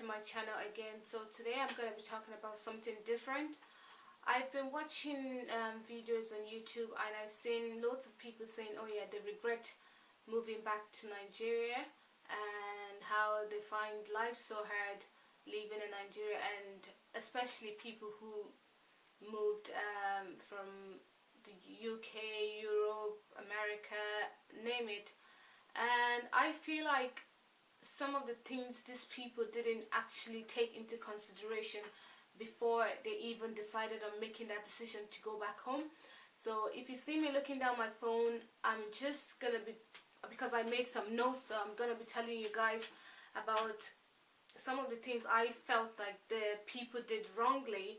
to my channel again. So today I'm going to be talking about something different. I've been watching videos on YouTube, and I've seen lots of people saying, oh yeah, they regret moving back to Nigeria and how they find life so hard living in Nigeria, and especially people who moved from the UK, Europe, America, name it. And I feel like some of the things these people didn't actually take into consideration before they even decided on making that decision to go back home. So if you see me looking down my phone, I'm just gonna be, because I made some notes, so I'm gonna be telling you guys about some of the things I felt like the people did wrongly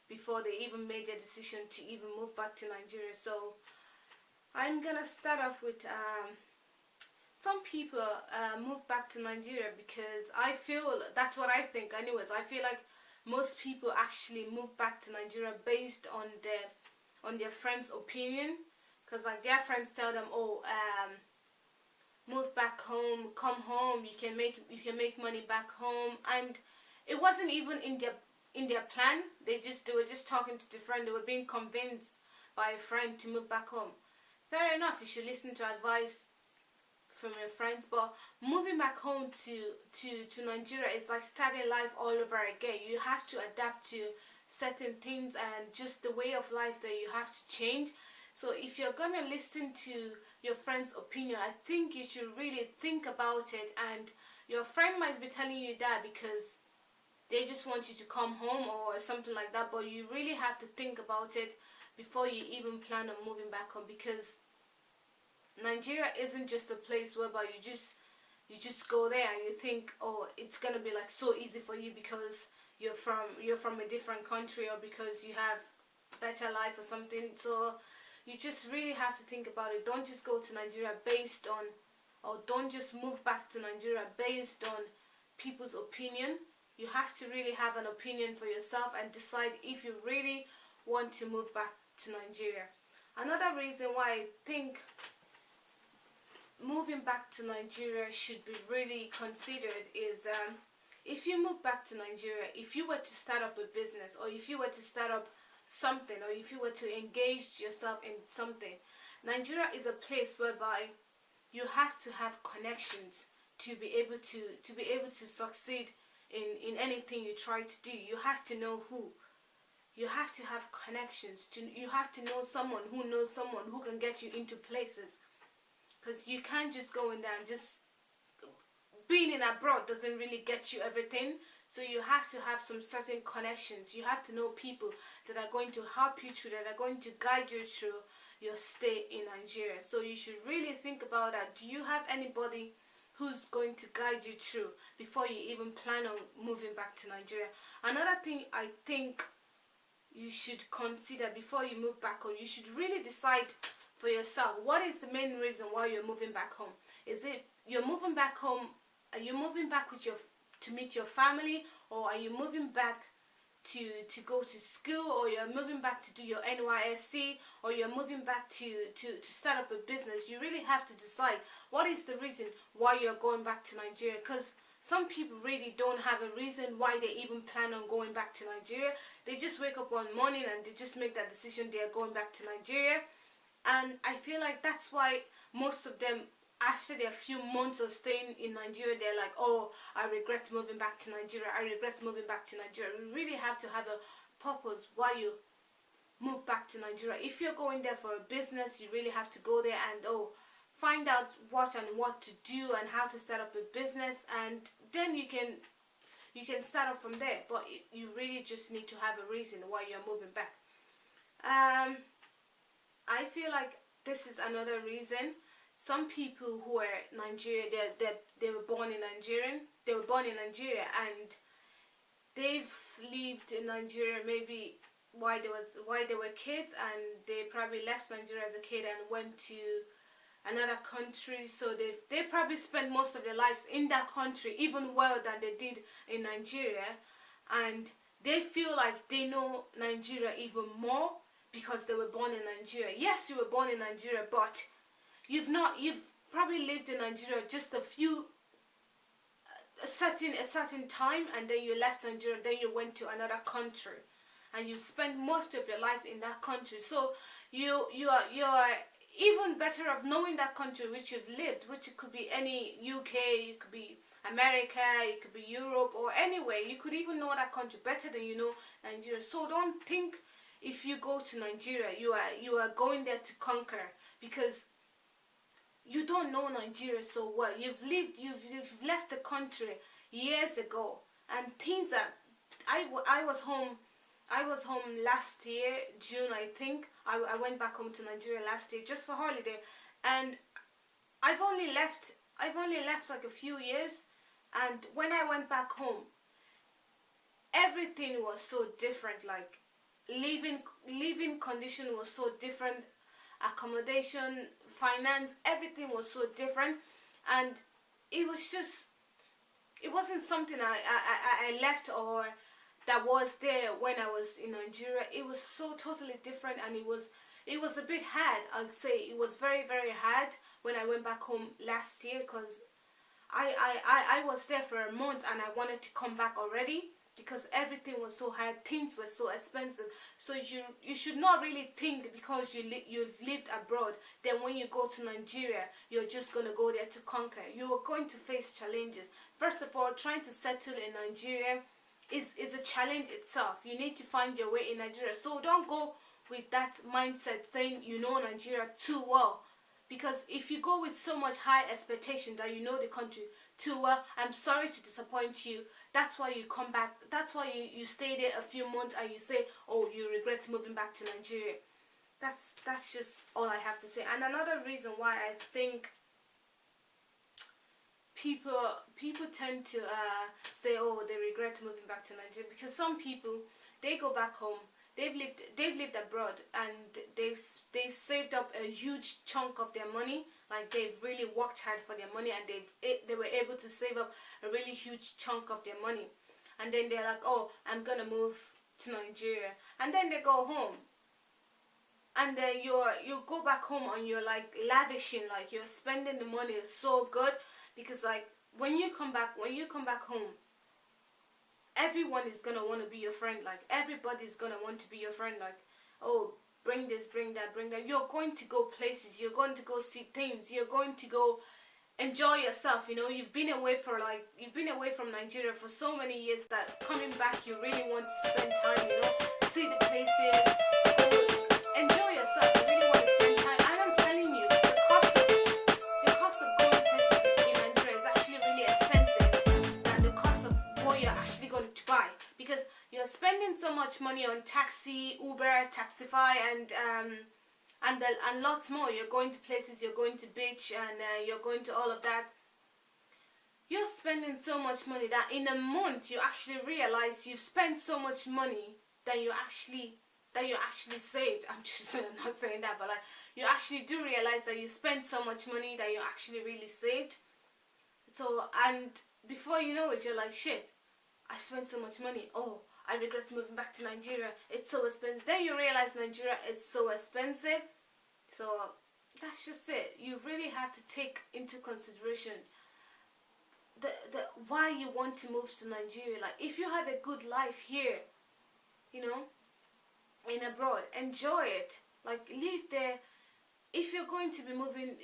before they even made their decision to even move back to Nigeria. So I'm gonna start off with some people move back to Nigeria because I feel, that's what I think anyways, I feel like most people actually move back to Nigeria based on their friends' opinion, because like their friends tell them, oh, move back home, come home, you can make money back home. And it wasn't even in their plan. They were just talking to the friend, they were being convinced by a friend to move back home. Fair enough, you should listen to advice from your friends, but moving back home to Nigeria is like starting life all over again. You have to adapt to certain things and just the way of life that you have to change. So if you're gonna listen to your friend's opinion, I think you should really think about it. And your friend might be telling you that because they just want you to come home or something like that, but you really have to think about it before you even plan on moving back home, because Nigeria isn't just a place whereby you just go there and you think, oh, it's gonna be like so easy for you because you're from a different country, or because you have better life or something. So you just really have to think about it. Don't just go to Nigeria based on, or don't just move back to Nigeria based on people's opinion. You have to really have an opinion for yourself and decide if you really want to move back to Nigeria. Another reason why I think moving back to Nigeria should be really considered is if you move back to Nigeria, if you were to start up a business, or if you were to start up something, or if you were to engage yourself in something, Nigeria is a place whereby you have to have connections to be able to succeed in anything you try to do. You have to know who. You have to have connections. You have to know someone who knows someone who can get you into places. Because you can't just go in there and just being in abroad doesn't really get you everything. So you have to have some certain connections. You have to know people that are going to help you through, that are going to guide you through your stay in Nigeria. So you should really think about that. Do you have anybody who's going to guide you through before you even plan on moving back to Nigeria? Another thing I think you should consider before you move back home, you should really decide for yourself, what is the main reason why you're moving back home? Is it you're moving back home, are you moving back to meet your family, or are you moving back to go to school, or you're moving back to do your NYSC, or you're moving back to start up a business? You really have to decide what is the reason why you're going back to Nigeria, because some people really don't have a reason why they even plan on going back to Nigeria. They just wake up one morning and they just make that decision, they are going back to Nigeria. And I feel like that's why most of them, after their few months of staying in Nigeria, they're like, oh, I regret moving back to Nigeria. I regret moving back to Nigeria. You really have to have a purpose why you move back to Nigeria. If you're going there for a business, you really have to go there and find out what to do and how to set up a business, and then you can start up from there. But you really just need to have a reason why you're moving back. I feel like this is another reason. Some people who are Nigerian, they were born in Nigeria. They were born in Nigeria and they've lived in Nigeria maybe while they were kids, and they probably left Nigeria as a kid and went to another country. So they probably spent most of their lives in that country, even well than they did in Nigeria, and they feel like they know Nigeria even more because they were born in Nigeria. Yes, you were born in Nigeria, but you've probably lived in Nigeria just a few a certain time, and then you left Nigeria, then you went to another country, and you spent most of your life in that country. So you are even better of knowing that country which you've lived, which it could be any UK, it could be America, it could be Europe, or anywhere. You could even know that country better than you know Nigeria. So don't think if you go to Nigeria you are going there to conquer, because you don't know Nigeria so well. You've left the country years ago, and things are. I was home last year, June, I think. I went back home to Nigeria last year just for holiday, and I've only left like a few years, and when I went back home, everything was so different. Like living condition was so different, accommodation, finance, everything was so different, and it wasn't something I left or that was there when I was in Nigeria. It was so totally different, and it was a bit hard. I'd say it was very, very hard when I went back home last year, because I was there for a month and I wanted to come back already, because everything was so hard, things were so expensive. So you should not really think because you've lived abroad, then when you go to Nigeria you're just going to go there to conquer. You are going to face challenges. First of all, trying to settle in Nigeria is a challenge itself. You need to find your way in Nigeria. So don't go with that mindset saying you know Nigeria too well, because if you go with so much high expectation that you know the country too well, I'm sorry to disappoint you. That's why you come back. That's why you stay there a few months and you say, oh, you regret moving back to Nigeria. That's just all I have to say. And another reason why I think people tend to say, oh, they regret moving back to Nigeria, because some people, they go back home, they've lived abroad, and they've saved up a huge chunk of their money. Like they've really worked hard for their money, and they were able to save up a really huge chunk of their money, and then they're like, oh, I'm gonna move to Nigeria, and then they go home, and then you go back home and you're like lavishing, like you're spending the money so good, because like when you come back home, everyone is gonna want to be your friend. Like everybody's gonna want to be your friend. Like, oh, bring this, bring that, bring that. You're going to go places. You're going to go see things. You're going to go enjoy yourself. You know, you've been away from Nigeria for so many years that coming back, you really want to spend time. You know, see the places, enjoy yourself. You really want to spend time. And I'm telling you, the cost of going places in Nigeria is actually really expensive than the cost of what you're actually going to buy, because you're spending so much money on taxi, Uber, Taxify, and lots more. You're going to places, you're going to beach, and you're going to all of that. You're spending so much money that in a month you actually realize you've spent so much money that you actually saved. I'm just not saying that, but like you actually do realize that you spent so much money that you actually really saved. So, and before you know it, you're like, shit, I spent so much money. Oh, I regret moving back to Nigeria. It's so expensive. Then you realize Nigeria is so expensive. So that's just it. You really have to take into consideration the why you want to move to Nigeria. Like if you have a good life here, you know, in abroad, enjoy it. Like live there. If you're going to be moving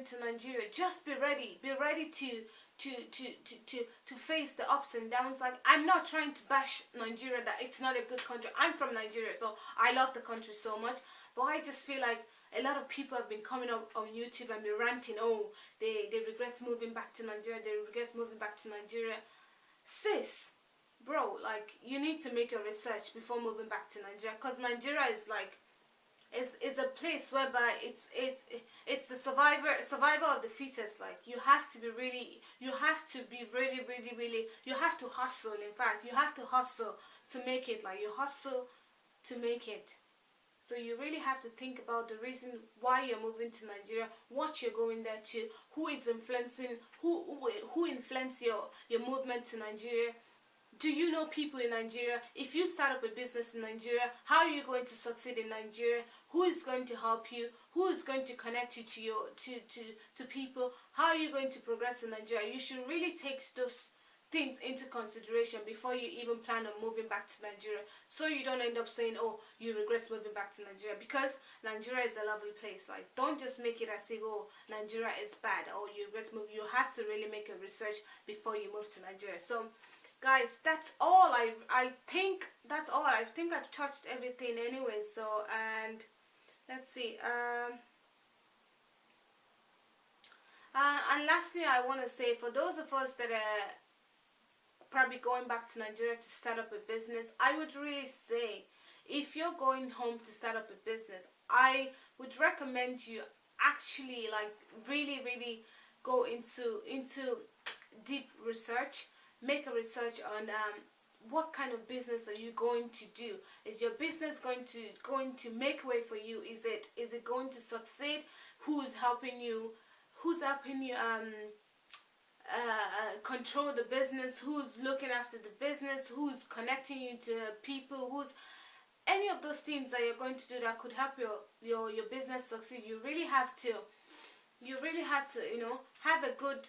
to Nigeria, just be ready. Be ready to face the ups and downs. Like I'm not trying to bash Nigeria, that it's not a good country. I'm from Nigeria, so I love the country so much, but I just feel like a lot of people have been coming up on YouTube and be ranting, oh, they regret moving back to Nigeria, Sis, bro, like you need to make your research before moving back to Nigeria, because Nigeria is like is a place whereby it's the survivor of the fittest. Like you have to be really, you have to hustle. In fact, you have to hustle to make it. Like you hustle to make it. So you really have to think about the reason why you're moving to Nigeria, what you're going there to, who it's influencing, who influenced your movement to Nigeria. Do you know people in Nigeria? If you start up a business in Nigeria, how are you going to succeed in Nigeria? Who is going to help you? Who is going to connect you to your to people? How are you going to progress in Nigeria? You should really take those things into consideration before you even plan on moving back to Nigeria, so you don't end up saying, oh, you regret moving back to Nigeria, because Nigeria is a lovely place. Like, don't just make it as if, oh, Nigeria is bad or you regret moving. You have to really make a research before you move to Nigeria. So guys, that's all. I think that's all. I think I've touched everything anyway. So, and let's see, and lastly, I want to say, for those of us that are probably going back to Nigeria to start up a business, I would really say, if you're going home to start up a business, I would recommend you actually, like, really go into deep research. Make a research on what kind of business are you going to do. Is your business going to make way for you? Is it going to succeed? Who's helping you control the business? Who's looking after the business? Who's connecting you to people? Who's any of those things that you're going to do that could help your business succeed? You really have to have a good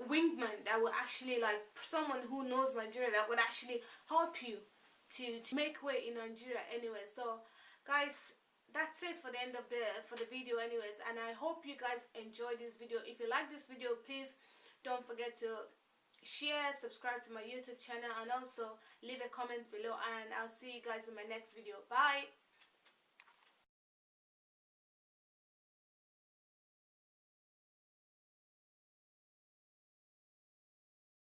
wingman that will actually, like, someone who knows Nigeria, that would actually help you to make way in Nigeria anyway. So guys, that's it for the end of the video anyways, and I hope you guys enjoyed this video. If you like this video, please don't forget to share, subscribe to my YouTube channel, and also leave a comment below, and I'll see you guys in my next video. Bye.